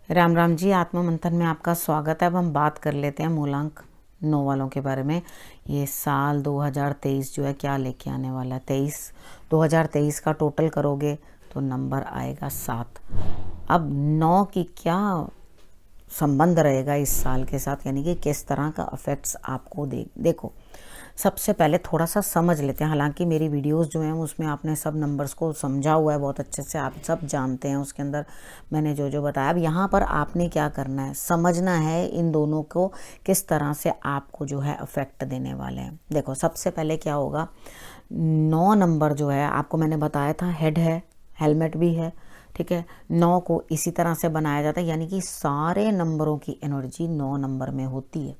राम राम जी। आत्मा मंथन में आपका स्वागत है। अब हम बात कर लेते हैं मूलांक 9 वालों के बारे में। ये साल 2023 जो है क्या लेके आने वाला है। 2023 का टोटल करोगे तो नंबर आएगा 7। अब 9 की क्या संबंध रहेगा इस साल के साथ, यानी कि किस तरह का इफेक्ट्स आपको देखो सबसे पहले थोड़ा सा समझ लेते हैं। हालांकि मेरी वीडियोस जो हैं उसमें आपने सब नंबर्स को समझा हुआ है बहुत अच्छे से, आप सब जानते हैं उसके अंदर मैंने जो जो बताया। अब यहाँ पर आपने क्या करना है, समझना है इन दोनों को किस तरह से आपको जो है अफेक्ट देने वाले हैं। देखो सबसे पहले क्या होगा, 9 नंबर जो है आपको मैंने बताया था हेड है, हेलमेट भी है, ठीक है। 9 को इसी तरह से बनाया जाता है, यानी कि सारे नंबरों की एनर्जी 9 नंबर में होती है,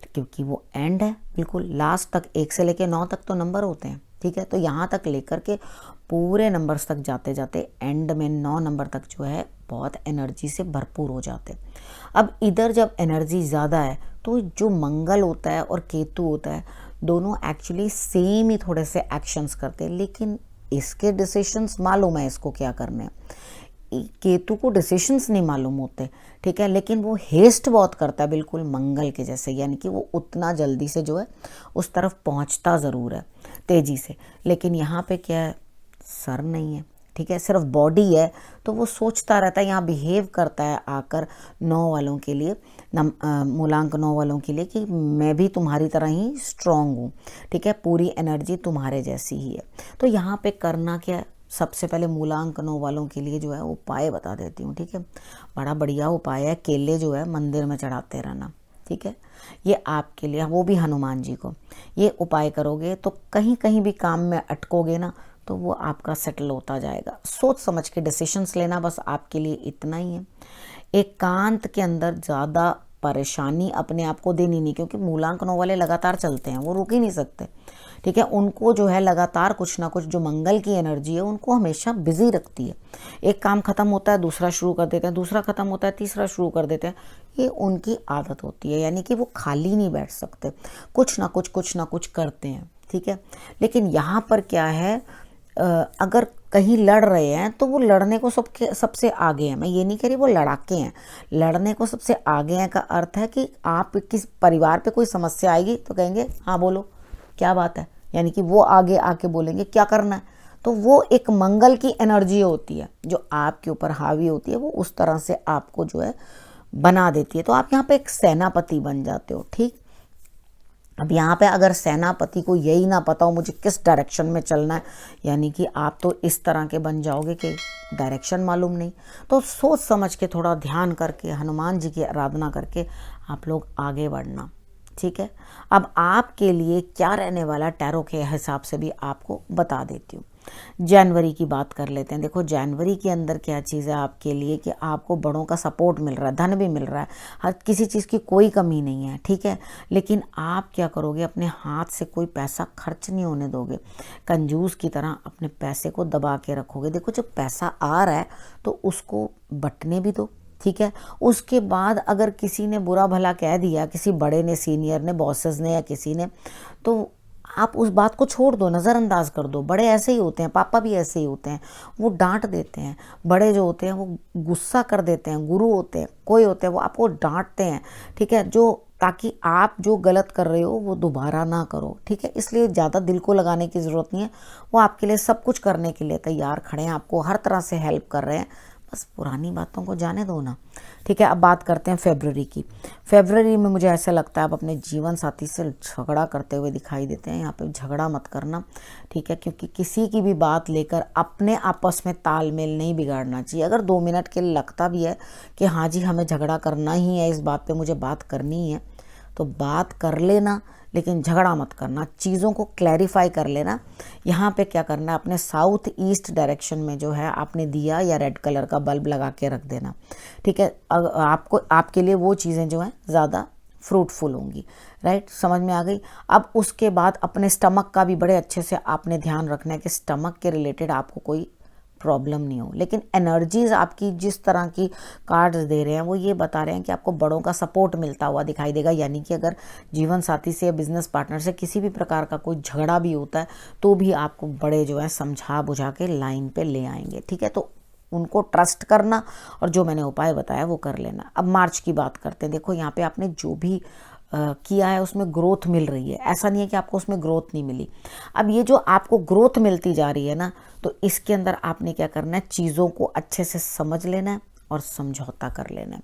क्योंकि वो एंड है। बिल्कुल लास्ट तक 1 से लेके 9 तक तो नंबर होते हैं, ठीक है। तो यहाँ तक लेकर के पूरे नंबर्स तक जाते जाते एंड में 9 नंबर तक जो है बहुत एनर्जी से भरपूर हो जाते। अब इधर जब एनर्जी ज़्यादा है तो जो मंगल होता है और केतु होता है दोनों एक्चुअली सेम ही थोड़े से एक्शंस करते हैं, लेकिन इसके डिसीशंस मालूम है इसको क्या करने हैं। केतु को डिसीशंस नहीं मालूम होते, ठीक है, लेकिन वो हेस्ट बहुत करता है, बिल्कुल मंगल के जैसे, यानी कि वो उतना जल्दी से जो है उस तरफ पहुंचता ज़रूर है तेज़ी से। लेकिन यहाँ पे क्या है, सर नहीं है, ठीक है, सिर्फ बॉडी है। तो वो सोचता रहता है, यहाँ बिहेव करता है आकर 9 वालों के लिए, मूलांक 9 वालों के लिए, कि मैं भी तुम्हारी तरह ही स्ट्रांग हूँ, ठीक है, पूरी एनर्जी तुम्हारे जैसी ही है। तो यहाँ पे करना क्या है, सबसे पहले मूलांक 9 वालों के लिए जो है उपाय बता देती हूँ, ठीक है। बड़ा बढ़िया उपाय है, केले जो है मंदिर में चढ़ाते रहना, ठीक है। ये आपके लिए, वो भी हनुमान जी को, ये उपाय करोगे तो कहीं कहीं भी काम में अटकोगे ना तो वो आपका सेटल होता जाएगा। सोच समझ के डिसीशंस लेना, बस आपके लिए इतना ही है। एकांत के अंदर ज़्यादा परेशानी अपने आप को देनी नहीं, क्योंकि मूलांक 9 वाले लगातार चलते हैं, वो रुक ही नहीं सकते, ठीक है। उनको जो है लगातार कुछ ना कुछ, जो मंगल की एनर्जी है उनको हमेशा बिजी रखती है। एक काम खत्म होता है दूसरा शुरू कर देते हैं, दूसरा खत्म होता है तीसरा शुरू कर देते हैं, ये उनकी आदत होती है, यानी कि वो खाली नहीं बैठ सकते, कुछ ना कुछ करते हैं, ठीक है। लेकिन यहाँ पर क्या है, अगर कहीं लड़ रहे हैं तो वो लड़ने को सबसे आगे हैं। मैं ये नहीं कह रही वो लड़ाके हैं, लड़ने को सबसे आगे हैं का अर्थ है कि आप किस परिवार पे कोई समस्या आएगी तो कहेंगे हाँ बोलो क्या बात है, यानी कि वो आगे आके बोलेंगे क्या करना है। तो वो एक मंगल की एनर्जी होती है जो आपके ऊपर हावी होती है, वो उस तरह से आपको जो है बना देती है। तो आप यहाँ पे एक सेनापति बन जाते हो, ठीक। अब यहाँ पे अगर सेनापति को यही ना पता हो मुझे किस डायरेक्शन में चलना है, यानी कि आप तो इस तरह के बन जाओगे कि डायरेक्शन मालूम नहीं। तो सोच समझ के, थोड़ा ध्यान करके, हनुमान जी की आराधना करके आप लोग आगे बढ़ना, ठीक है। अब आपके लिए क्या रहने वाला टैरो के हिसाब से भी आपको बता देती हूँ। जनवरी की बात कर लेते हैं। देखो जनवरी के अंदर क्या चीज़ है आपके लिए कि आपको बड़ों का सपोर्ट मिल रहा है, धन भी मिल रहा है, हर किसी चीज़ की कोई कमी नहीं है, ठीक है। लेकिन आप क्या करोगे, अपने हाथ से कोई पैसा खर्च नहीं होने दोगे, कंजूस की तरह अपने पैसे को दबा के रखोगे। देखो जब पैसा आ रहा है तो उसको बटने भी दो, ठीक है। उसके बाद अगर किसी ने बुरा भला कह दिया, किसी बड़े ने, सीनियर ने, बॉसेस ने या किसी ने, तो आप उस बात को छोड़ दो, नज़रअंदाज कर दो। बड़े ऐसे ही होते हैं, पापा भी ऐसे ही होते हैं, वो डांट देते हैं। बड़े जो होते हैं वो गुस्सा कर देते हैं, गुरु होते हैं, कोई होते हैं वो आपको डांटते हैं, ठीक है, जो ताकि आप जो गलत कर रहे हो वो दोबारा ना करो, ठीक है। इसलिए ज़्यादा दिल को लगाने की ज़रूरत नहीं है, वो आपके लिए सब कुछ करने के लिए तैयार खड़े हैं, आपको हर तरह से हेल्प कर रहे हैं, बस पुरानी बातों को जाने दो ना, ठीक है। अब बात करते हैं फरवरी की। फरवरी में मुझे ऐसा लगता है आप अपने जीवन साथी से झगड़ा करते हुए दिखाई देते हैं। यहाँ पे झगड़ा मत करना, ठीक है, क्योंकि किसी की भी बात लेकर अपने आपस में तालमेल नहीं बिगाड़ना चाहिए। अगर 2 मिनट के लिए लगता भी है कि हाँ जी हमें झगड़ा करना ही है, इस बात पे मुझे बात करनी है, तो बात कर लेना, लेकिन झगड़ा मत करना, चीज़ों को क्लैरिफाई कर लेना। यहाँ पे क्या करना है, अपने साउथ ईस्ट डायरेक्शन में जो है आपने दिया या रेड कलर का बल्ब लगा के रख देना, ठीक है। आपको, आपके लिए वो चीज़ें जो हैं ज़्यादा फ्रूटफुल होंगी, राइट, समझ में आ गई। अब उसके बाद अपने स्टमक का भी बड़े अच्छे से आपने ध्यान रखना है कि स्टमक के रिलेटेड आपको कोई प्रॉब्लम नहीं हो। लेकिन एनर्जीज आपकी जिस तरह की कार्ड्स दे रहे हैं वो ये बता रहे हैं कि आपको बड़ों का सपोर्ट मिलता हुआ दिखाई देगा, यानी कि अगर जीवन साथी से या बिजनेस पार्टनर से किसी भी प्रकार का कोई झगड़ा भी होता है तो भी आपको बड़े जो है समझा बुझा के लाइन पे ले आएंगे, ठीक है। तो उनको ट्रस्ट करना और जो मैंने उपाय बताया वो कर लेना। अब मार्च की बात करते हैं। देखो यहाँ पे आपने जो भी किया है उसमें ग्रोथ मिल रही है, ऐसा नहीं है कि आपको उसमें ग्रोथ नहीं मिली। अब ये जो आपको ग्रोथ मिलती जा रही है ना, तो इसके अंदर आपने क्या करना है, चीज़ों को अच्छे से समझ लेना है और समझौता कर लेना है।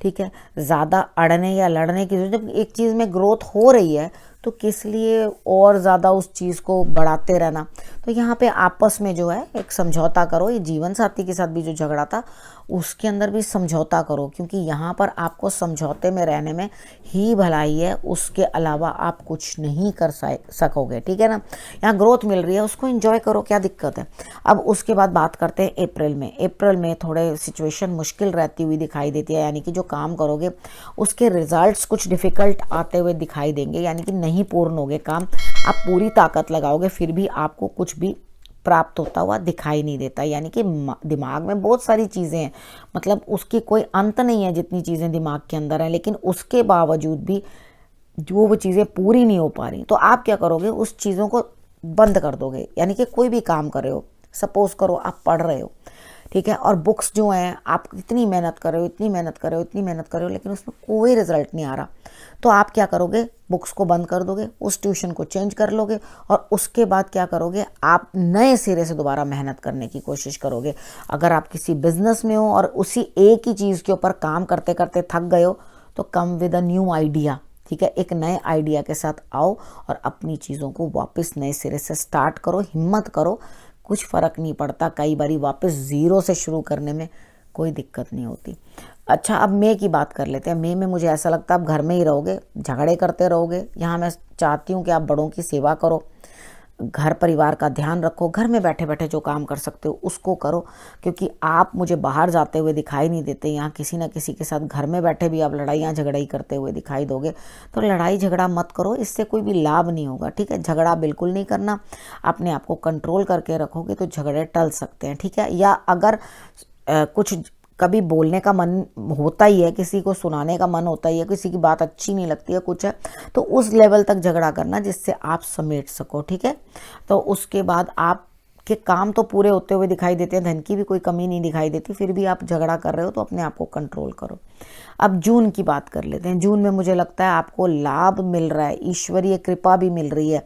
ठीक है, ज़्यादा अड़ने या लड़ने की जरूरत, जब एक चीज़ में ग्रोथ हो रही है तो किस लिए और ज़्यादा उस चीज़ को बढ़ाते रहना। तो यहाँ पे आपस में जो है एक समझौता करो। ये जीवन साथी के साथ भी जो झगड़ा था उसके अंदर भी समझौता करो, क्योंकि यहाँ पर आपको समझौते में रहने में ही भलाई है, उसके अलावा आप कुछ नहीं कर सकोगे। ठीक है ना, यहाँ ग्रोथ मिल रही है, उसको एंजॉय करो, क्या दिक्कत है। अब उसके बाद बात करते हैं अप्रैल में। अप्रैल में थोड़े सिचुएशन मुश्किल रहती हुई दिखाई देती है, यानी कि जो काम करोगे उसके रिजल्ट्स कुछ डिफ़िकल्ट आते हुए दिखाई देंगे, यानी कि नहीं पूर्ण होगे काम। आप पूरी ताकत लगाओगे फिर भी आपको कुछ भी प्राप्त होता हुआ दिखाई नहीं देता, यानी कि दिमाग में बहुत सारी चीज़ें हैं, मतलब उसकी कोई अंत नहीं है जितनी चीज़ें दिमाग के अंदर हैं, लेकिन उसके बावजूद भी जो वो चीज़ें पूरी नहीं हो पा रही, तो आप क्या करोगे, उस चीज़ों को बंद कर दोगे। यानी कि कोई भी काम कर रहे हो, सपोज करो आप पढ़ रहे हो, ठीक है, और बुक्स जो हैं आप इतनी मेहनत कर रहे हो, इतनी मेहनत कर रहे हो, इतनी मेहनत कर रहे हो, लेकिन उसमें कोई रिजल्ट नहीं आ रहा, तो आप क्या करोगे, बुक्स को बंद कर दोगे, उस ट्यूशन को चेंज कर लोगे और उसके बाद क्या करोगे, आप नए सिरे से दोबारा मेहनत करने की कोशिश करोगे। अगर आप किसी बिजनेस में हो और उसी एक ही चीज़ के ऊपर काम करते करते थक गए हो, तो come with a new idea. ठीक है, एक नए आइडिया के साथ आओ और अपनी चीज़ों को वापस नए सिरे से स्टार्ट करो, हिम्मत करो, कुछ फ़र्क नहीं पड़ता। कई बारी वापस ज़ीरो से शुरू करने में कोई दिक्कत नहीं होती। अच्छा, अब मई की बात कर लेते हैं। मई में मुझे ऐसा लगता है आप घर में ही रहोगे, झगड़े करते रहोगे। यहाँ मैं चाहती हूँ कि आप बड़ों की सेवा करो, घर परिवार का ध्यान रखो, घर में बैठे बैठे जो काम कर सकते हो उसको करो, क्योंकि आप मुझे बाहर जाते हुए दिखाई नहीं देते। यहाँ किसी न किसी के साथ घर में बैठे भी आप लड़ाइयाँ झगड़ाई करते हुए दिखाई दोगे, तो लड़ाई झगड़ा मत करो, इससे कोई भी लाभ नहीं होगा। ठीक है, झगड़ा बिल्कुल नहीं करना, अपने आप को कंट्रोल करके रखोगे तो झगड़े टल सकते हैं। ठीक है, या अगर कुछ कभी बोलने का मन होता ही है, किसी को सुनाने का मन होता ही है, किसी की बात अच्छी नहीं लगती है कुछ है, तो उस लेवल तक झगड़ा करना जिससे आप समेट सको। ठीक है, तो उसके बाद आप के काम तो पूरे होते हुए दिखाई देते हैं, धन की भी कोई कमी नहीं दिखाई देती, फिर भी आप झगड़ा कर रहे हो तो अपने आप को कंट्रोल करो। अब जून की बात कर लेते हैं। जून में मुझे लगता है आपको लाभ मिल रहा है, ईश्वरीय कृपा भी मिल रही है,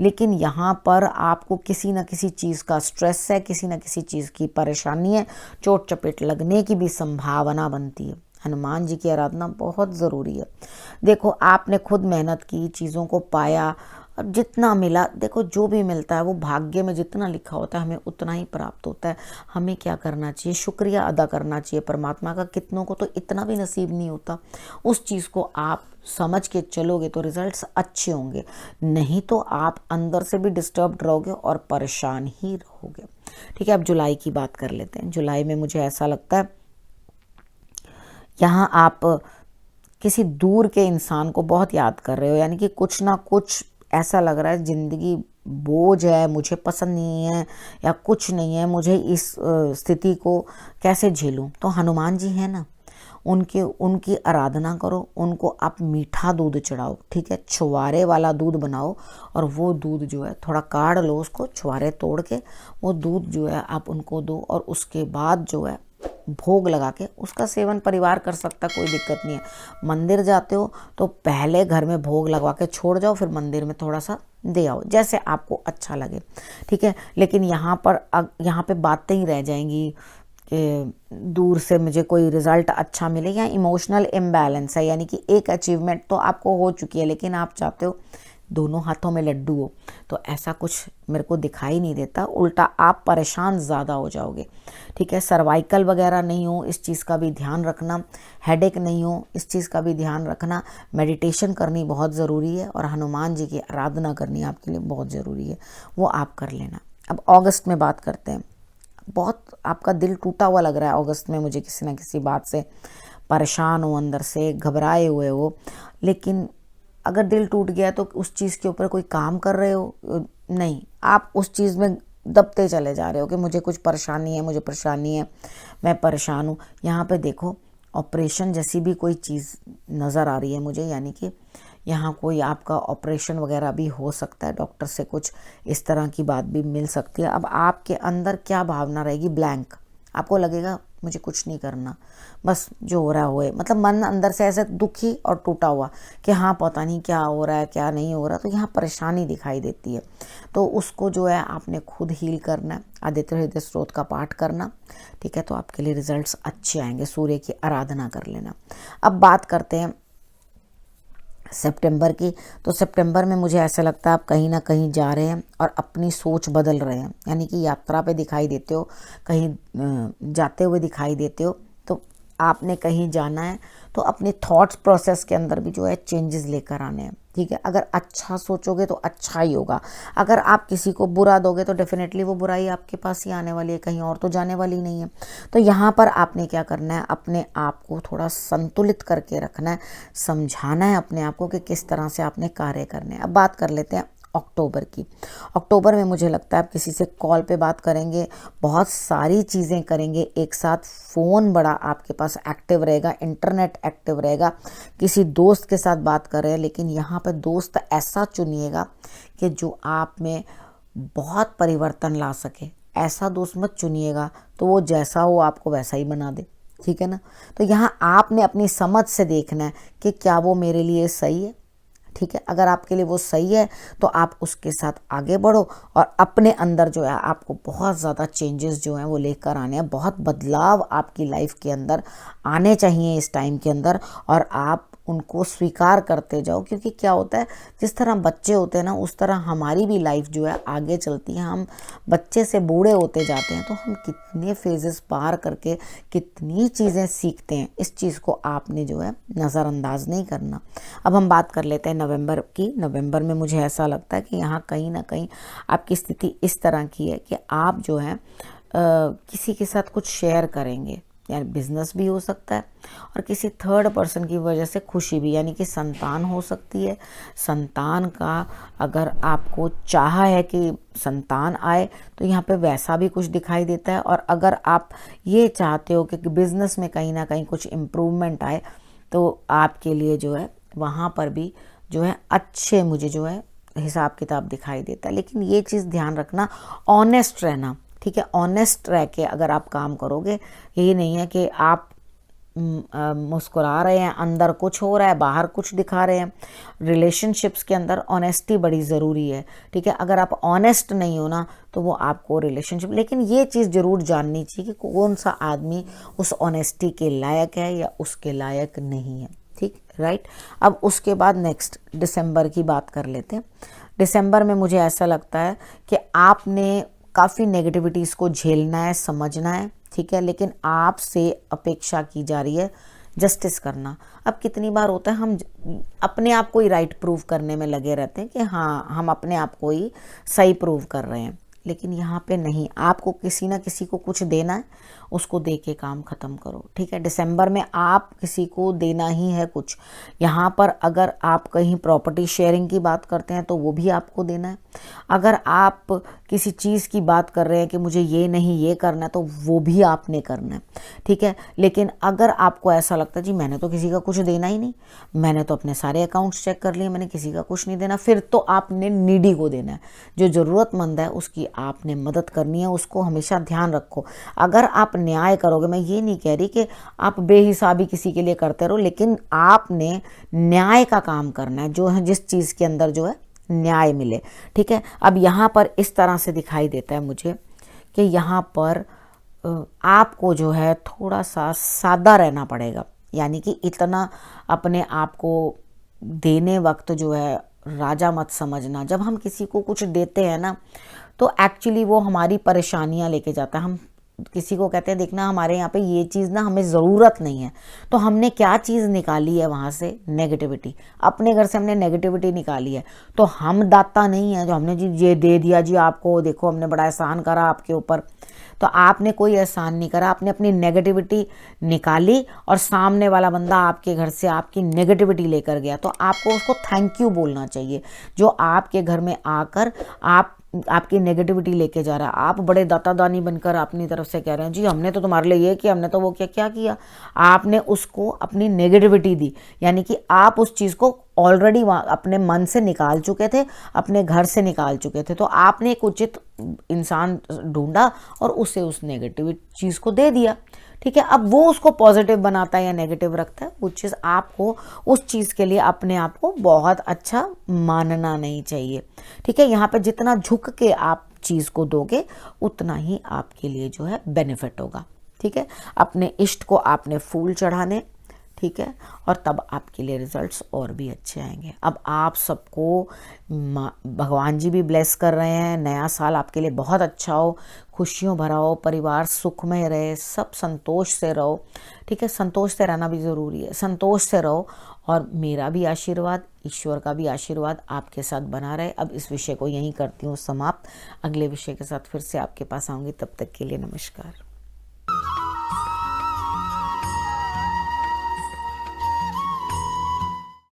लेकिन यहाँ पर आपको किसी न किसी चीज़ का स्ट्रेस है, किसी न किसी चीज़ की परेशानी है, चोट चपेट लगने की भी संभावना बनती है। हनुमान जी की आराधना बहुत ज़रूरी है। देखो, आपने खुद मेहनत की, चीज़ों को पाया, अब जितना मिला, देखो जो भी मिलता है वो भाग्य में जितना लिखा होता है हमें उतना ही प्राप्त होता है। हमें क्या करना चाहिए, शुक्रिया अदा करना चाहिए परमात्मा का। कितनों को तो इतना भी नसीब नहीं होता। उस चीज़ को आप समझ के चलोगे तो रिजल्ट्स अच्छे होंगे, नहीं तो आप अंदर से भी डिस्टर्ब्ड रहोगे और परेशान ही रहोगे। ठीक है, अब जुलाई की बात कर लेते हैं। जुलाई में मुझे ऐसा लगता है यहाँ आप किसी दूर के इंसान को बहुत याद कर रहे हो, यानी कि कुछ ना कुछ ऐसा लग रहा है ज़िंदगी बोझ है, मुझे पसंद नहीं है या कुछ नहीं है, मुझे इस स्थिति को कैसे झेलूं। तो हनुमान जी हैं ना, उनकी आराधना करो, उनको आप मीठा दूध चढ़ाओ। ठीक है, छुआरे वाला दूध बनाओ और वो दूध जो है थोड़ा काढ़ लो, उसको छुआरे तोड़ के वो दूध जो है आप उनको दो, और उसके बाद जो है भोग लगा के उसका सेवन परिवार कर सकता, कोई दिक्कत नहीं है। मंदिर जाते हो तो पहले घर में भोग लगवा के छोड़ जाओ, फिर मंदिर में थोड़ा सा दे आओ, जैसे आपको अच्छा लगे। ठीक है, लेकिन यहाँ पे बातें ही रह जाएंगी कि दूर से मुझे कोई रिजल्ट अच्छा मिले, या इमोशनल इम्बैलेंस है, यानी कि एक अचीवमेंट तो आपको हो चुकी है लेकिन आप चाहते हो दोनों हाथों में लड्डू हो, तो ऐसा कुछ मेरे को दिखाई नहीं देता। उल्टा आप परेशान ज़्यादा हो जाओगे। ठीक है, सर्वाइकल वगैरह नहीं हो, इस चीज़ का भी ध्यान रखना। हेडेक नहीं हो, इस चीज़ का भी ध्यान रखना। मेडिटेशन करनी बहुत ज़रूरी है और हनुमान जी की आराधना करनी आपके लिए बहुत ज़रूरी है, वो आप कर लेना। अब अगस्त में बात करते हैं। बहुत आपका दिल टूटा हुआ लग रहा है अगस्त में, मुझे किसी न किसी बात से परेशान हो, अंदर से घबराए हुए हो। लेकिन अगर दिल टूट गया तो उस चीज़ के ऊपर कोई काम कर रहे हो नहीं, आप उस चीज़ में दबते चले जा रहे हो कि मुझे कुछ परेशानी है, मुझे परेशानी है, मैं परेशान हूँ। यहाँ पे देखो, ऑपरेशन जैसी भी कोई चीज़ नज़र आ रही है मुझे, यानी कि यहाँ कोई आपका ऑपरेशन वगैरह भी हो सकता है, डॉक्टर से कुछ इस तरह की बात भी मिल सकती है। अब आपके अंदर क्या भावना रहेगी, ब्लैंक। आपको लगेगा मुझे कुछ नहीं करना, बस जो हो रहा है होए, मतलब मन अंदर से ऐसे दुखी और टूटा हुआ कि हाँ पता नहीं क्या हो रहा है क्या नहीं हो रहा, तो यहाँ परेशानी दिखाई देती है। तो उसको जो है आपने खुद हील करना है, आदित्य हृदय स्त्रोत का पाठ करना, ठीक है, तो आपके लिए रिजल्ट्स अच्छे आएंगे। सूर्य की आराधना कर लेना। अब बात करते हैं सितंबर की। तो सितंबर में मुझे ऐसा लगता है आप कहीं ना कहीं जा रहे हैं और अपनी सोच बदल रहे हैं, यानी कि यात्रा पे दिखाई देते हो, कहीं जाते हुए दिखाई देते हो। तो आपने कहीं जाना है तो अपने थॉट्स प्रोसेस के अंदर भी जो है चेंजेस लेकर आने हैं, ठीक है। अगर अच्छा सोचोगे तो अच्छा ही होगा, अगर आप किसी को बुरा दोगे तो डेफिनेटली वो बुराई आपके पास ही आने वाली है, कहीं और तो जाने वाली नहीं है। तो यहाँ पर आपने क्या करना है, अपने आप को थोड़ा संतुलित करके रखना है, समझाना है अपने आप को कि किस तरह से आपने कार्य करने हैं। अब बात कर लेते हैं अक्टूबर की। अक्टूबर में मुझे लगता है आप किसी से कॉल पे बात करेंगे, बहुत सारी चीज़ें करेंगे एक साथ, फ़ोन बड़ा आपके पास एक्टिव रहेगा, इंटरनेट एक्टिव रहेगा, किसी दोस्त के साथ बात कर रहे हैं, लेकिन यहाँ पे दोस्त ऐसा चुनिएगा कि जो आप में बहुत परिवर्तन ला सके। ऐसा दोस्त मत चुनिएगा तो वो जैसा हो आपको वैसा ही बना दे, ठीक है ना। तो यहाँ आपने अपनी समझ से देखना है कि क्या वो मेरे लिए सही है, ठीक है। अगर आपके लिए वो सही है तो आप उसके साथ आगे बढ़ो और अपने अंदर जो है आपको बहुत ज़्यादा चेंजेस जो हैं वो लेकर आने हैं, बहुत बदलाव आपकी लाइफ के अंदर आने चाहिए इस टाइम के अंदर, और आप उनको स्वीकार करते जाओ। क्योंकि क्या होता है, जिस तरह बच्चे होते हैं ना उस तरह हमारी भी लाइफ जो है आगे चलती है। हम बच्चे से बूढ़े होते जाते हैं तो हम कितने फेजेस पार करके कितनी चीज़ें सीखते हैं, इस चीज़ को आपने जो है नज़रअंदाज नहीं करना। अब हम बात कर लेते हैं नवंबर की। नवंबर में मुझे ऐसा लगता है कि यहाँ कहीं ना कहीं आपकी स्थिति इस तरह की है कि आप जो है किसी के साथ कुछ शेयर करेंगे, यानी बिजनेस भी हो सकता है, और किसी थर्ड पर्सन की वजह से खुशी भी, यानी कि संतान हो सकती है। संतान का अगर आपको चाह है कि संतान आए तो यहाँ पे वैसा भी कुछ दिखाई देता है। और अगर आप ये चाहते हो कि बिजनेस में कहीं ना कहीं कुछ इम्प्रूवमेंट आए तो आपके लिए जो है वहाँ पर भी जो है अच्छे मुझे जो है हिसाब किताब दिखाई देता है। लेकिन ये चीज़ ध्यान रखना, ऑनेस्ट रहना, ठीक है। ऑनेस्ट रह के अगर आप काम करोगे, यही नहीं है कि आप मुस्कुरा रहे हैं, अंदर कुछ हो रहा है, बाहर कुछ दिखा रहे हैं। रिलेशनशिप्स के अंदर ऑनेस्टी बड़ी ज़रूरी है, ठीक है। अगर आप ऑनेस्ट नहीं हो ना तो वो आपको रिलेशनशिप, लेकिन ये चीज़ ज़रूर जाननी चाहिए कि कौन सा आदमी उस ऑनेस्टी के लायक है या उसके लायक नहीं है, ठीक, राइट। अब उसके बाद नेक्स्ट दिसंबर की बात कर लेते हैं। दिसंबर में मुझे ऐसा लगता है कि आपने काफ़ी नेगेटिविटीज़ को झेलना है, समझना है, ठीक है। लेकिन आपसे अपेक्षा की जा रही है जस्टिस करना। अब कितनी बार होता है हम अपने आप को ही राइट प्रूव करने में लगे रहते हैं कि हाँ हम अपने आप को ही सही प्रूव कर रहे हैं, लेकिन यहाँ पे नहीं, आपको किसी ना किसी को कुछ देना है, उसको दे के काम ख़त्म करो, ठीक है। दिसंबर में आप किसी को देना ही है कुछ। यहाँ पर अगर आप कहीं प्रॉपर्टी शेयरिंग की बात करते हैं तो वो भी आपको देना है। अगर आप किसी चीज़ की बात कर रहे हैं कि मुझे ये नहीं ये करना है तो वो भी आपने करना है, ठीक है। लेकिन अगर आपको ऐसा लगता है जी मैंने तो किसी का कुछ देना ही नहीं, मैंने तो अपने सारे अकाउंट्स चेक कर लिए, मैंने किसी का कुछ नहीं देना, फिर तो आपने नीडी को देना है, जो ज़रूरतमंद है उसकी आपने मदद करनी है। उसको हमेशा ध्यान रखो। अगर आप न्याय करोगे, मैं ये नहीं कह रही कि आप बेहिसाबी किसी के लिए करते रहो, लेकिन आपने न्याय का काम करना है, जो है जिस चीज़ के अंदर जो है न्याय मिले, ठीक है। अब यहाँ पर इस तरह से दिखाई देता है मुझे कि यहाँ पर आपको जो है थोड़ा सा सादा रहना पड़ेगा, यानी कि इतना अपने आप को देने वक्त जो है राजा मत समझना। जब हम किसी को कुछ देते हैं ना तो एक्चुअली वो हमारी परेशानियां लेके जाता है। हम किसी को कहते हैं देखना हमारे यहाँ पे ये चीज़ ना हमें ज़रूरत नहीं है, तो हमने क्या चीज़ निकाली है वहाँ से, नेगेटिविटी। अपने घर से हमने नेगेटिविटी निकाली है, तो हम दाता नहीं है जो हमने जी ये दे दिया जी आपको, देखो हमने बड़ा एहसान करा आपके ऊपर। तो आपने कोई एहसान नहीं करा, आपने अपनी नेगेटिविटी निकाली और सामने वाला बंदा आपके घर से आपकी नेगेटिविटी लेकर गया, तो आपको उसको थैंक यू बोलना चाहिए। जो आपके घर में आकर आप आपकी नेगेटिविटी लेके जा रहा है। आप बड़े दातादानी बनकर अपनी तरफ से कह रहे हैं जी हमने तो तुम्हारे लिए ये किया, हमने तो वो किया। क्या किया? आपने उसको अपनी नेगेटिविटी दी, यानी कि आप उस चीज़ को ऑलरेडी अपने मन से निकाल चुके थे, अपने घर से निकाल चुके थे। तो आपने एक उचित इंसान ढूंढा और उसे उस नेगेटिव चीज़ को दे दिया। ठीक है, अब वो उसको पॉजिटिव बनाता है या नेगेटिव रखता है, वो चीज़ आपको उस चीज़ के लिए अपने आप को बहुत अच्छा मानना नहीं चाहिए। ठीक है, यहाँ पे जितना झुक के आप चीज़ को दोगे उतना ही आपके लिए जो है बेनिफिट होगा। ठीक है, अपने इष्ट को आपने फूल चढ़ाने, ठीक है, और तब आपके लिए रिजल्ट्स और भी अच्छे आएंगे। अब आप सबको भगवान जी भी ब्लेस कर रहे हैं, नया साल आपके लिए बहुत अच्छा हो, खुशियों भरा हो, परिवार सुखमय रहे, सब संतोष से रहो। ठीक है, संतोष से रहना भी ज़रूरी है, संतोष से रहो। और मेरा भी आशीर्वाद, ईश्वर का भी आशीर्वाद आपके साथ बना रहे। अब इस विषय को यहीं करती हूँ समाप्त, अगले विषय के साथ फिर से आपके पास आऊँगी, तब तक के लिए नमस्कार।